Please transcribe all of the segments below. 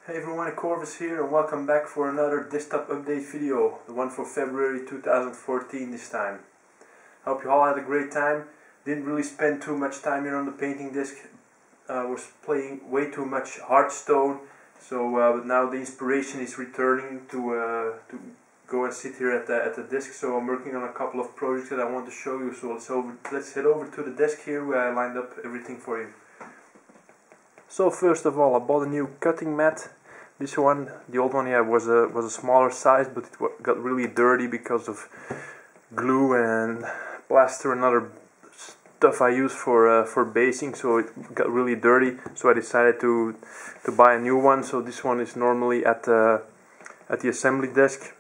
Hey everyone, Corvus here and welcome back for another desktop update video, the one for February 2014 this time. Hope you all had a great time. Didn't really spend too much time here on the painting desk. Was playing way too much Hearthstone, so now the inspiration is returning to go and sit here at the desk. So I'm working on a couple of projects that I want to show you. So let's head over to the desk here where I lined up everything for you. So first of all, I bought a new cutting mat. This one, the old one, was a smaller size, but it got really dirty because of glue and plaster and other stuff I use for basing. So it got really dirty. So I decided to buy a new one. So this one is normally at the assembly desk.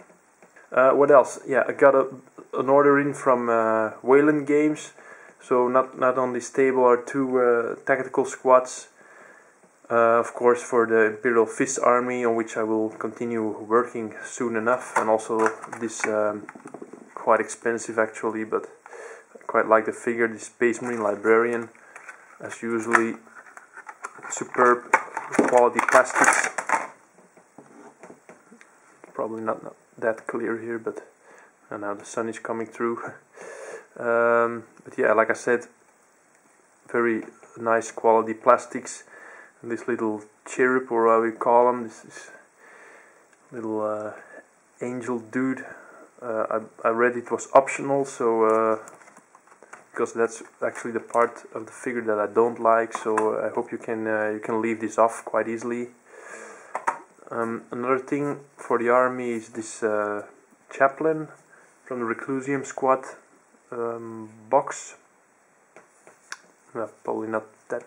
What else? Yeah, I got an order in from Wayland Games. So not on this table are two tactical squads. Of course, for the Imperial Fist Army, on which I will continue working soon enough, and also this quite expensive actually, but I quite like the figure, the Space Marine Librarian, as usually superb quality plastics. Probably not that clear here, but now the sun is coming through. But yeah, like I said, very nice quality plastics. This little cherub, or how we call him, this little angel dude. I read it was optional, so because that's actually the part of the figure that I don't like. So I hope you can leave this off quite easily. Another thing for the army is this chaplain from the Reclusium Squad box. Probably not that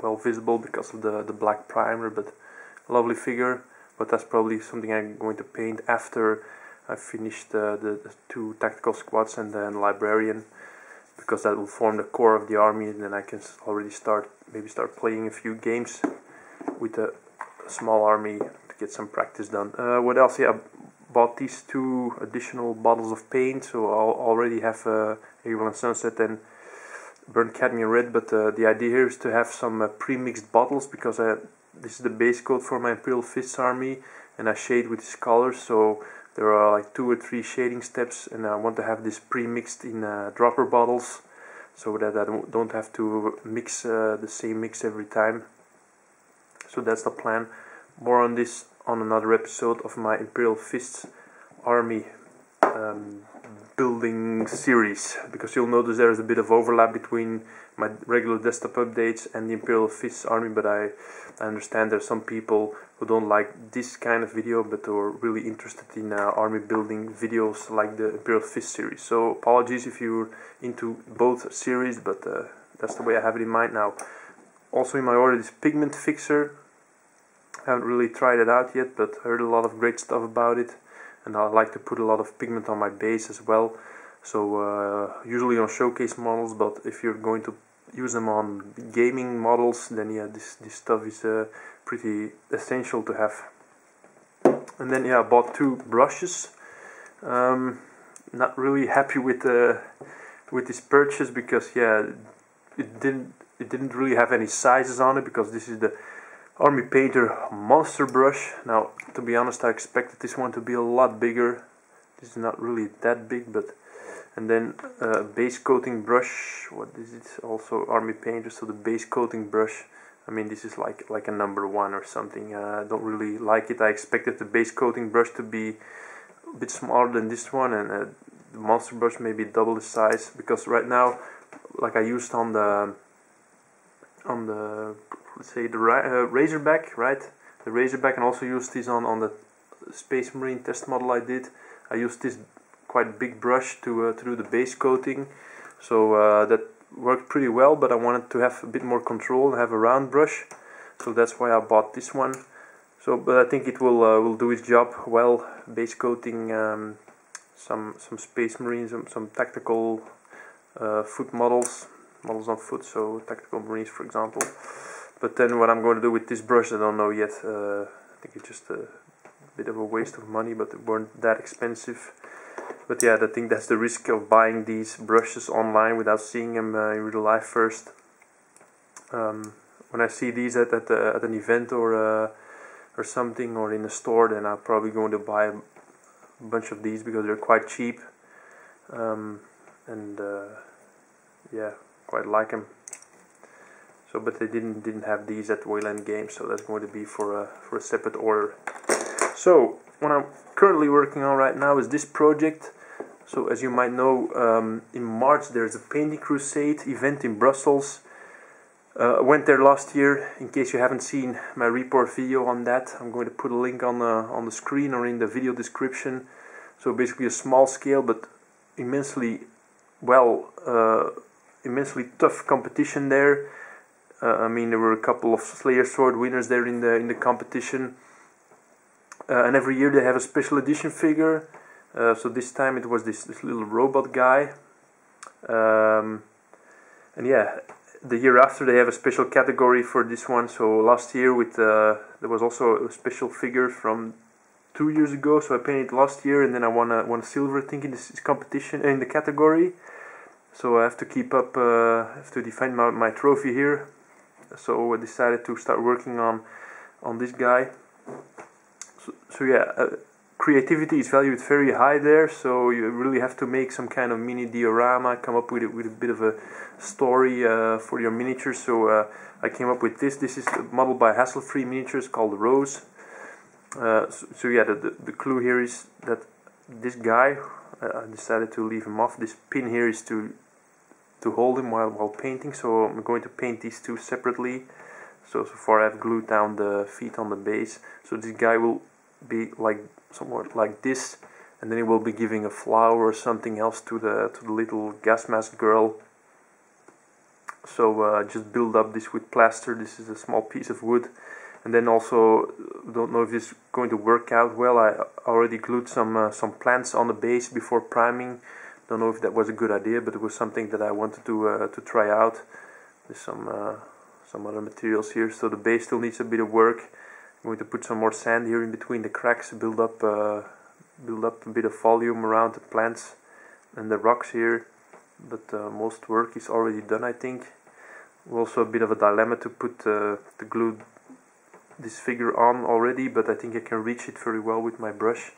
well visible because of the black primer, but lovely figure. But that's probably something I'm going to paint after I finish the two tactical squads and then librarian, because that will form the core of the army, and then I can already start playing a few games with a small army to get some practice done. What else? Yeah, I bought these two additional bottles of paint, so I'll already have Airborne Sunset and Burnt Cadmium Red, but the idea here is to have some pre-mixed bottles, because this is the base coat for my Imperial Fist Army, and I shade with these colors, so there are like 2 or 3 shading steps, and I want to have this pre-mixed in dropper bottles, so that I don't have to mix the same mix every time. So that's the plan. More on this on another episode of my Imperial Fist Army building series, because you'll notice there is a bit of overlap between my regular desktop updates and the Imperial Fist Army, but I understand there's some people who don't like this kind of video but are really interested in army building videos like the Imperial Fist series. So apologies if you're into both series, but that's the way I have it in mind now. Also in my order is Pigment Fixer. I haven't really tried it out yet, but heard a lot of great stuff about it. And I like to put a lot of pigment on my base as well. So usually on showcase models, but if you're going to use them on gaming models, then yeah, this stuff is pretty essential to have. And then yeah, I bought 2 brushes. Not really happy with this purchase, because yeah, it didn't really have any sizes on it, because this is the Army Painter Monster Brush. Now, to be honest, I expected this one to be a lot bigger. This is not really that big, but... And then base coating brush. What is it? Also Army Painter, so the base coating brush. I mean, this is like a number 1 or something. I don't really like it. I expected the base coating brush to be a bit smaller than this one, and the Monster Brush maybe double the size, because right now, like I used on the let's say the Razorback, right? The Razorback, and also used this on the Space Marine test model I did. I used this quite big brush to do the base coating, so that worked pretty well, but I wanted to have a bit more control and have a round brush, so that's why I bought this one. So, but I think it will do its job well, base coating some Space Marines, some tactical foot models on foot, so tactical Marines for example. But then what I'm going to do with this brush, I don't know yet. I think it's just a bit of a waste of money, but it weren't that expensive. But yeah, I think that's the risk of buying these brushes online without seeing them in real life first. When I see these at an event or or something, or in a store, then I'm probably going to buy a bunch of these because they're quite cheap, and yeah, quite like them. So, but they didn't have these at Wayland Games, so that's going to be for a separate order. So what I'm currently working on right now is this project. So as you might know, in March there's a Painting Crusade event in Brussels. I went there last year. In case you haven't seen my report video on that, I'm going to put a link on the screen or in the video description. So basically a small scale but immensely immensely tough competition there. I mean, there were a couple of Slayer Sword winners there in the competition, and every year they have a special edition figure. So this time it was this little robot guy, and yeah, the year after they have a special category for this one. So last year there was also a special figure from 2 years ago. So I painted last year, and then I won a silver, I think, in this competition in the category. So I have to keep up, have to defend my trophy here. So I decided to start working on this guy. So yeah, creativity is valued very high there. So you really have to make some kind of mini diorama, come up with a bit of a story for your miniature. So I came up with this. This is modeled by Hassle-Free Miniatures, called Rose. So yeah, the clue here is that this guy, I decided to leave him off. This pin here is to hold him while painting, so I'm going to paint these two separately. So far I've glued down the feet on the base. So this guy will be like somewhat like this, and then he will be giving a flower or something else to the little gas mask girl. So just build up this with plaster. This is a small piece of wood, and then also don't know if this is going to work out well. I already glued some plants on the base before priming. Don't know if that was a good idea, but it was something that I wanted to try out. There's some other materials here, so the base still needs a bit of work. I'm going to put some more sand here in between the cracks, build up a bit of volume around the plants and the rocks here. But most work is already done, I think. Also a bit of a dilemma to put to glue this figure on already, but I think I can reach it very well with my brush,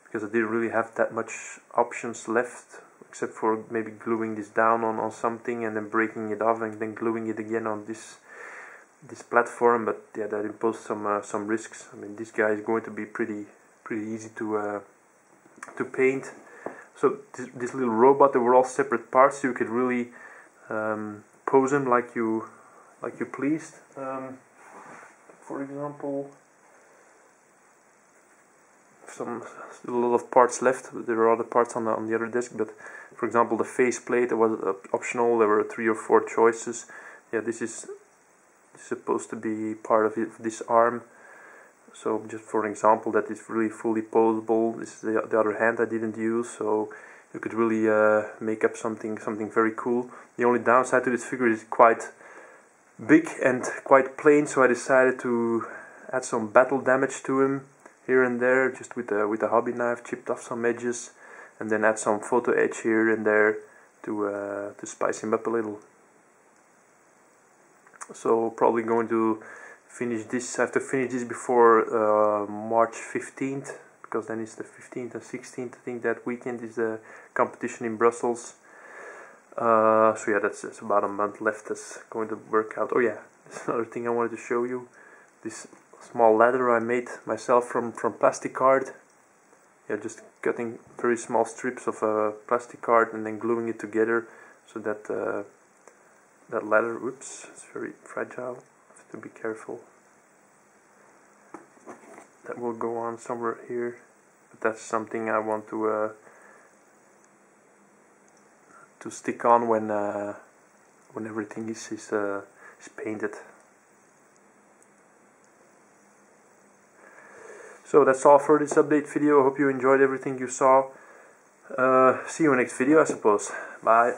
because I didn't really have that much options left, except for maybe gluing this down on something and then breaking it off and then gluing it again on this platform. But yeah, that imposed some risks. I mean, this guy is going to be pretty easy to paint. So this little robot, they were all separate parts, so you could really pose them like you pleased. For example, a lot of parts left. There are other parts on the other desk, but for example, the face plate, it was optional. There were 3 or 4 choices. Yeah, this is supposed to be part of this arm. So just for example, that is really fully posable. This is the other hand I didn't use, so you could really make up something very cool. The only downside to this figure is quite big and quite plain, so I decided to add some battle damage to him here and there, just with a hobby knife, chipped off some edges, and then add some photo edge here and there to spice him up a little. So probably going to finish this. I have to finish this before March 15th, because then it's the 15th and 16th. I think that weekend is the competition in Brussels. So yeah, that's about a month left. That's going to work out. Oh yeah, that's another thing I wanted to show you. This small ladder I made myself from plastic card. Yeah, just cutting very small strips of plastic card and then gluing it together, so that that ladder, whoops, it's very fragile. Have to be careful. That will go on somewhere here, but that's something I want to stick on when everything is painted. So that's all for this update video. I hope you enjoyed everything you saw. See you in the next video, I suppose. Bye.